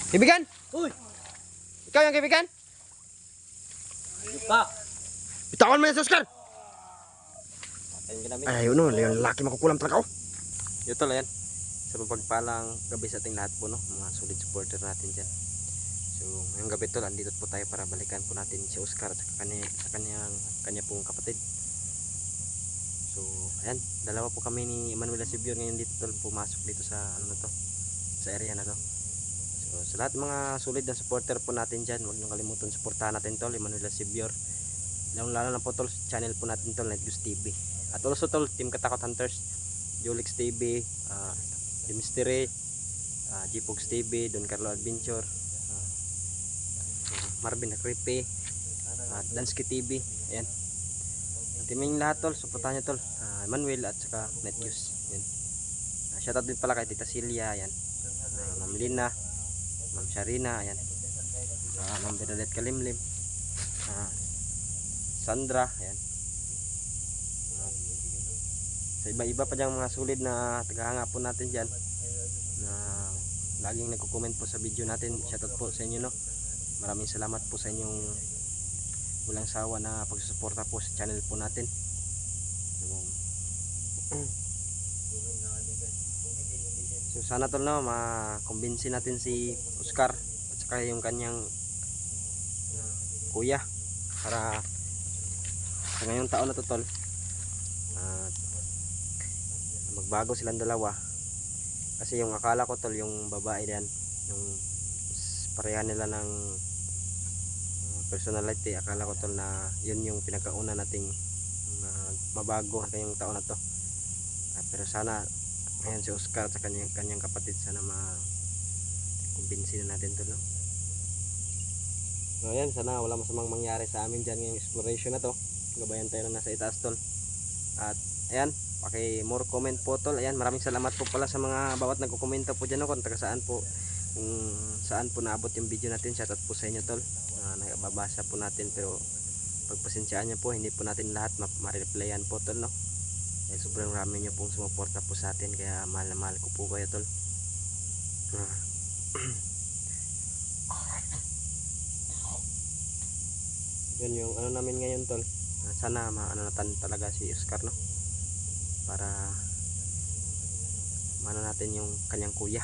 Kaibigan? Uy! Ikaw yung kaibigan? Ano pa? Bitawan mo yan sa Oscar! Ayun ginamit. Ay, yun o, yung lalaki makukulam talaga oh. Yun tol, ayan. Sa mapagpalang gabi sa ating lahat po, no? Mga solid supporter natin dyan. So, ngayong gabi tol, andito po tayo para balikan po natin si Oscar at kanya pong kapatid. So, ayan, dalawa po kami ni Emmanuel Asibio ngayon dito tol, pumasok dito sa ano na to, sa area na to. So, sa lahat mga solid na supporter po natin dyan, huwag nyo kalimutan suportahan natin tol, Emmanuel Asibio. Lalo na po tol, channel po natin tol, Night Goose TV. At also tol, Team Katakot Hunters, Julix TV, The Mystery, Gpogs TV, Don Carlo Adventure, Marvin the Creepy, Dansky TV. Ayan. At yung lahat tol, suportahan nyo tol, Emmanuel at saka Night Goose. Ayan. Shoutout din pala kay Tita Celia, ayan. Ma'am Lina, Ma'am Sharina, ayan. Ma'am Bernadette Kalimlim, Sandra, ayan. Sa iba-iba pa dyan mga sulit na tagahanga po natin dyan na laging nagko-comment po sa video natin. Shoutout po sa inyo, no. Maraming salamat po sa inyong walang sawa na pagsusuporta po sa channel po natin. So sana tol, no, makumbinsi natin si Oscar at saka yung kanyang kuya para sa ngayong taon na to tol, magbago silang dalawa. Kasi yung akala ko tol, yung babae yan, yung parehan nila ng personality, akala ko tol na yun yung pinakauna nating mabago ngayong taon na to. Pero sana ayan si Oscar at kanyang kapatid, sana makumbinsi na natin tol, no? So ayan, sana wala masamang mangyari sa amin dyan ngayong exploration na to. Gabayan tayo na nasa itaas tol. At ayan, more comment po tol. Ayan, maraming salamat po pala sa mga bawat nagko-komento po dyan, no, kung taga saan po, kung saan po naabot yung video natin. Shoutout po sa inyo tol. Nababasa po natin, pero pagpasensyaan nyo po, hindi po natin lahat ma-replyan po tol, no. Dahil sobrang rami nyo pong sumuporta po sa atin, kaya mahal na mahal ko po kayo tol. Yun yung ano namin ngayon tol. Sana maanatan talaga si Oscar, no, para maano natin yung kanyang kuya,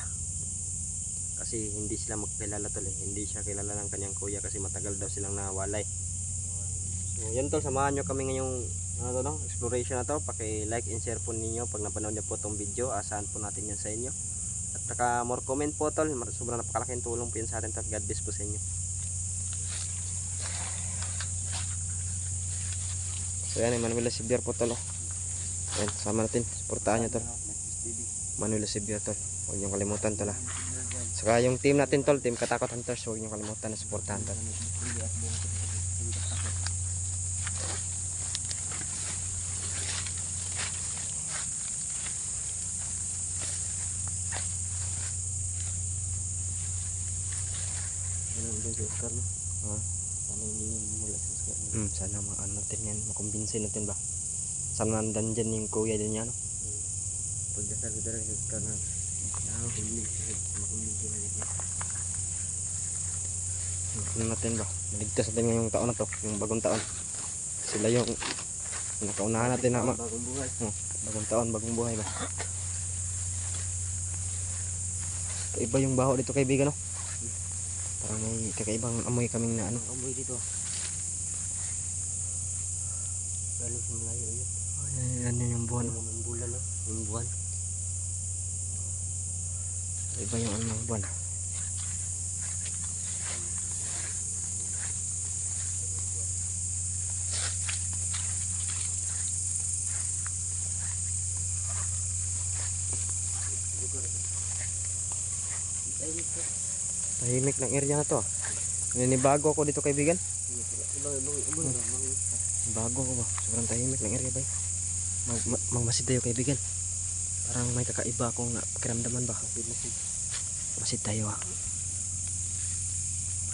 kasi hindi sila magkilala tol, eh. Hindi siya kilala ng kanyang kuya kasi matagal daw silang nawalay. So yan tol, samahan nyo kami ngayong ano to, no, exploration na to. Paki-like and share po ninyo pag napanood nyo po tong video. Asahan po natin yan sa inyo. At saka more comment po tol, sobrang napakalaking tulong po yan sa atin tol. God bless po sa inyo. So yan, Emmanuel Asibio po tol, oh. Ayan, sama natin, suportahan nyo tol, Emmanuel Asibio tol. Huwag nyo kalimutan tol, ah. Saka yung team natin tol, Team Katakot Hunters, huwag nyo kalimutan na suportahan tol. Sana maano natin yan, makumbinsin natin ba. Sana nandan dyan yung kuya din yan, no? Pagdasal ko talaga sa Oscar na makumbinsin natin ba. Maligtas natin ngayong taon na to, yung bagong taon. Sila yung nakaunahan natin na bagong buhay. Bagong taon, bagong buhay ba. Iba yung baho dito kaibigan, no? Parang may kakaibang amoy kaming na ano. Amoy dito. Galing sa malayo yun. Ayan yung buwan. Yung bulan, no? Yung buwan. Iba yung ano ng buwan. Tahimik ng area na to, ah. Ninibago ako dito kaibigan. Bago ko ba? Sobrang tahimik ng area ba? Magmasid tayo kaibigan. Parang may kakaiba akong pakiramdaman ba? Masid tayo, ha.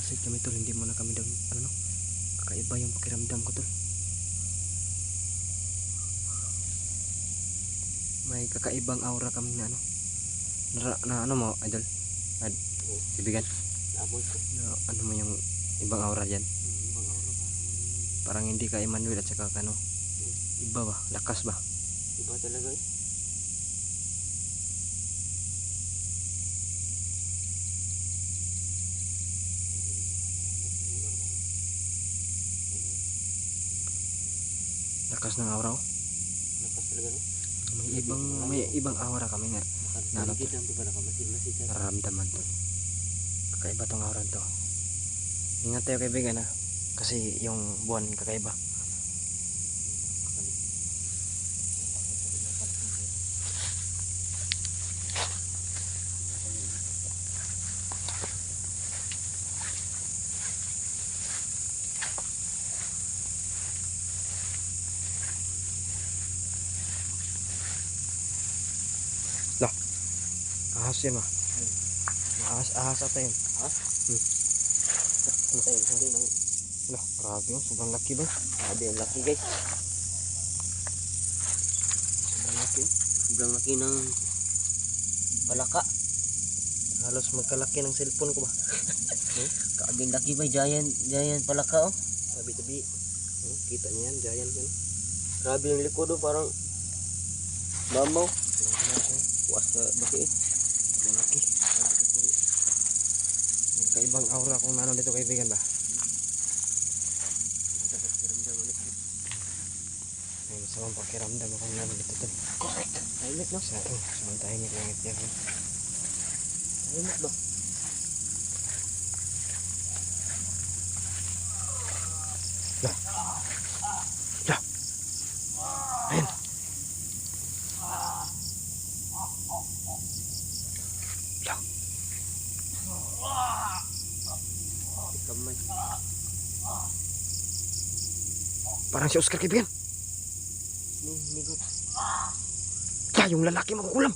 Masid kami tol, hindi mo na kami ano, no? Kakaiba yung pakiramdam ko tol. May kakaibang aura kami na ano. Na ano mo, idol? Kaibigan. Abot ko. Ano mo yung ibang aura dyan? Ibang aura ba? Parang hindi ka Emmanuel at saka ano. Iba ba? Lakas ba? Iba talaga eh. Lakas ng aura oh. Lakas talaga no? May ibang aura kami nga. Paligid lang to ba nakamasid-masid siya. Nararamdaman to. Kakaiba tong aura to. Ingat tayo kaibigan ha. Kasi yung buwan kakaiba. Lah. Ahas yan ma. Ahas ata yun. Ahas? Lah, grabe oh. Sobrang laki ba? Grabe ang laki guys. Sobrang laki oh. Sobrang laki ng palaka. Halos magkalaki ng cellphone ko ba? Grabe ang laki ba? Giant palaka oh. Tabi-tabi. Kita niyo yan, giant yan. Grabe yung likod oh. Parang mamaw. Kuwas ka baki eh. Sobrang laki. Magkaibang aura kung ano dito kaibigan ba? May masamang pakiramdam kung ano dito to. Correct. Tahimik no? Samantahin niya langit yan. Tahimik ba? Ayun. Kamay. Parang si Oscar kaibigan. Nigot. Ya, yung lalaki makukulam.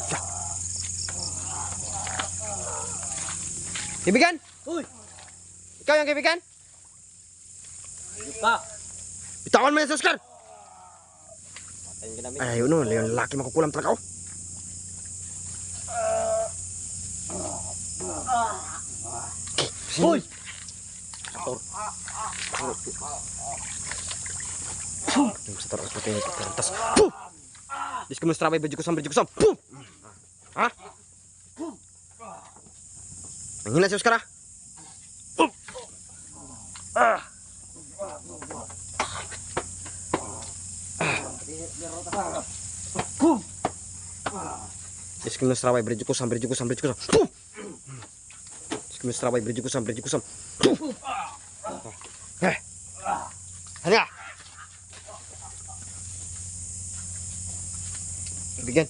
Ya. Kaibigan? Uy! Ikaw yung kaibigan? Pa! Bitawan mo yan si Oscar. Ayun ka namin. Ay, ayun no, yung lalaki makukulam talaga oh. Uy! Yung sa taras pakai ini kertas. Puh. Dis strabay baju kusam. Puh. Hah? Menghina si Oscar ah. Puh. Ah. Puh. Dis strabay baju kusam. Puh. Dis strabay baju kusam. Puh. Hanya. Kaibigan.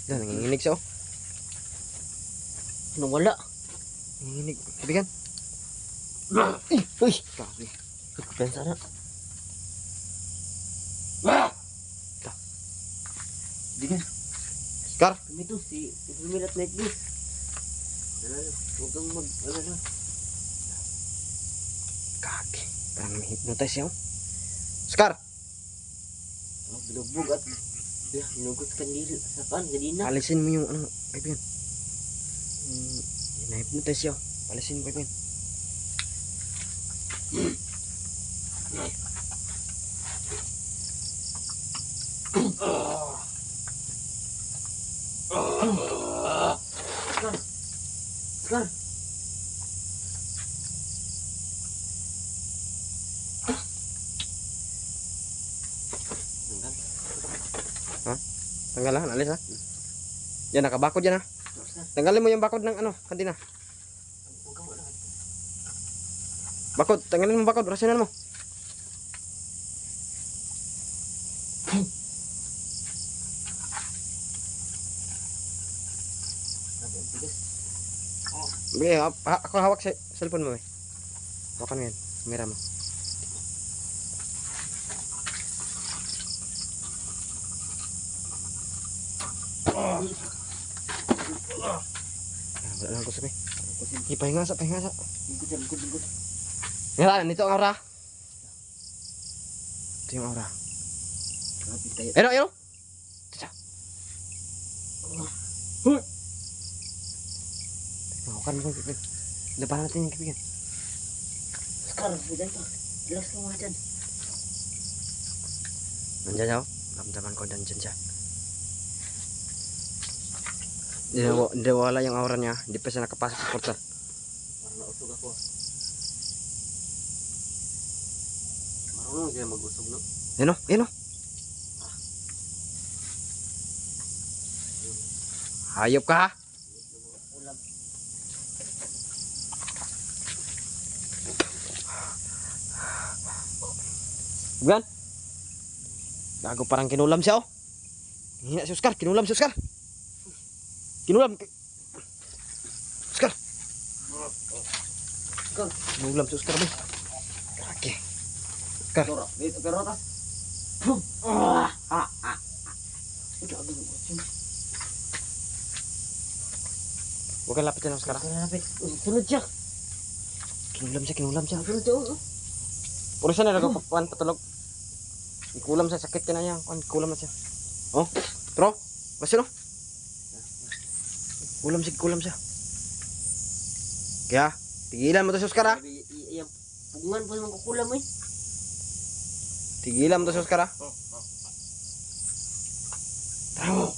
Yan, nanginginig siya oh. Anong wala? Nanginginig. Kaibigan. Uy! Grabe. Nagkupensa na. Bigan. Oscar. Kami to, si Lumilat like this. Huwag kang mag-alala. Kaki. Parang nami-hypnotize siya oh. Oscar. Bilubog at hinugot kandil sa kan, ganina. Alisin mo yung ano, kaibigan. Na-hypnotize siya oh. Alisin mo kaibigan. Oscar! Tanggal ha, alis ha. Yan, nakabakod yan ha. Tanggalin mo yung bakod ng ano, kantina. Bakod, tanggalin mo bakod, rasinan mo. Bigay, ako hawak sa cellphone mo eh. Hawakan mo yan, kamera mo. Wala lang ko sabi. Pahinga sa. Lingkod. Yan, ito ang aura. Ito yung aura. Grabe tayo. Ayun. Tsa. Hawakan mo kaibigan. Labanan natin yung kaibigan. Oscar, dyan to. Relax ka muna dyan. Nandyan siya, oh. Ramdaman ko nandyan siya. Hindi wala yung aura niya. Hindi pa siya nakapasok sa portal. Parang nausog ako. Marunong siya mag-usog, no? Yan o, yan o. Hayop ka ha? Ulam. Bukan? Gago parang kinulam siya oh. Hina si Oscar, kinulam si Oscar. Kinulam. Oscar. Kinulam si Oscar ba? Okay. Oscar. Pero tas. Huwag kang lapit yan Oscar. Lapit. Sunod siya. Kinulam siya, kinulam siya. Sunod siya. Oh. Puro siya na nagpapuan patulog. Ikulam sa sakit ka na yan. Kulam na siya. Oh, tro. Basta no? Kulam siya. Kaya, tigilan mo to si Oscar ha. Iyang pugungan po naman kukulam eh. Tigilan mo to si Oscar ha. Tara.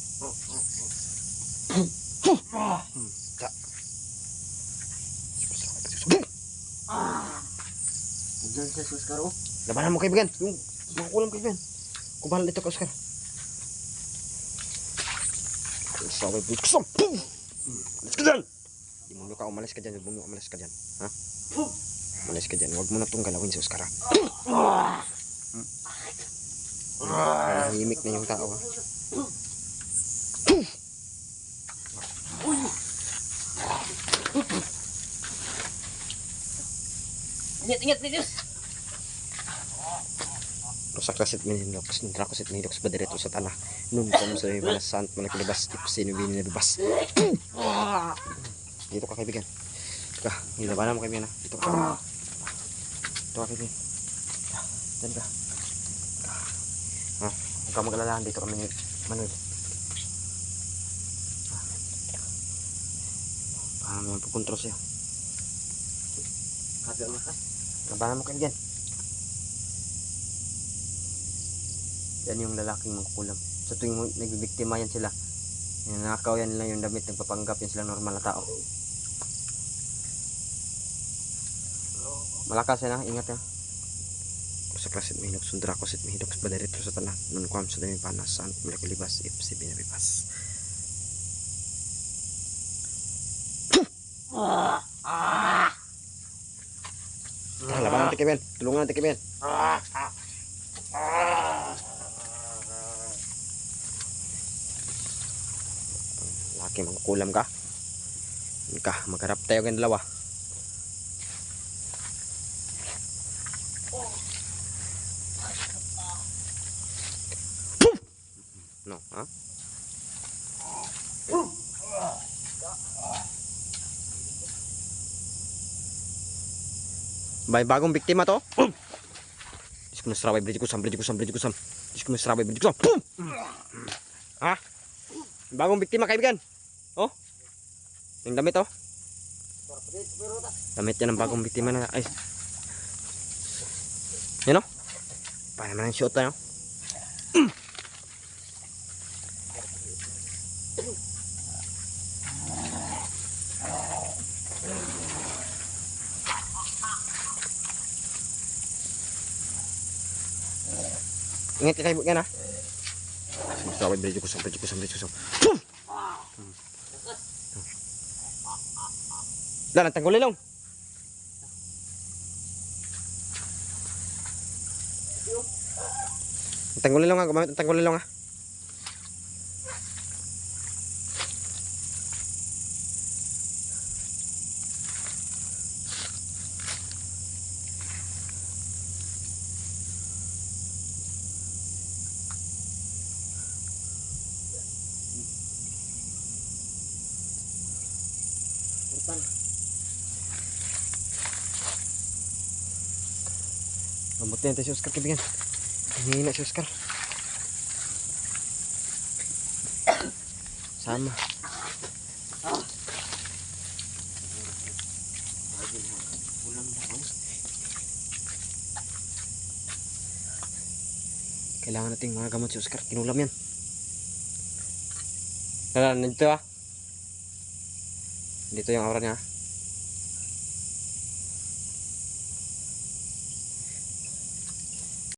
Diyan siya sa Oscar oh. Labanan mo kaibigan. Yung makukulam kaibigan. Kubahan dito ka Oscar. Sabay buksan. Umalis ka dyan. Demonyo ka, umalis ka dyan. Demonyo, umalis ka dyan. Ha? Umalis ka dyan. Huwag mo na itong galawin si Oscar ha. Himik na yung tao ha. Ingat, Diyos. Rusak rasit mininox, nintrakosit mininox ba direto sa tanah. Nung kung sa mga sant, malakilibas, ipsin, ubinin na bibas. Dito ka kaibigan. Dito ka, nilabanan mo kaibigan ha. Dito ka. Dito ka kaibigan. Diyan ka. Ha? Huwag ka mag-alalahan, dito kami ni Manuel. Paano may pupuntos siya. Kagak makas. Labanan mo kaibigan. Yan yung lalaking mangkukulam. Sa tuwing nagbibiktima yan sila, nanakaw yan lang yung damit, nagpapanggap yan sila normal na tao. Malakas yan ha, ingat ha. Sa klasit may hinok, sundra ko sit may hinok sa badarito sa tanah. Nun kuam sa dami panas, saan malakulibas, ipsi binabipas. Labanan natin kaibigan, tulungan natin kaibigan. Laki mangkulam ka. Magharap tayo ng dalawa. No, ha? May bagong biktima to. Diyos ko nasraway, bridge ko sam. Diyos ko nasraway, bridge ko sam. Ha? Bagong biktima kaibigan. Oh. Yung damit oh. Damit yan ng bagong biktima na ay. Yan oh. Paano naman yung shot tayo? Ingat ka kaibigan ha. Masaway, bridge ko sam. Lan, tanggulin lang. Tanggulin lang ha, gumamit ang tanggulin lang ha. Mabuti natin si Oscar kaibigan. Hihina si Oscar. Sama. Ulam na ako. Kailangan nating mga gamot si Oscar. Kinulam yan. Tara, nandito ah. Dito yung aura niya.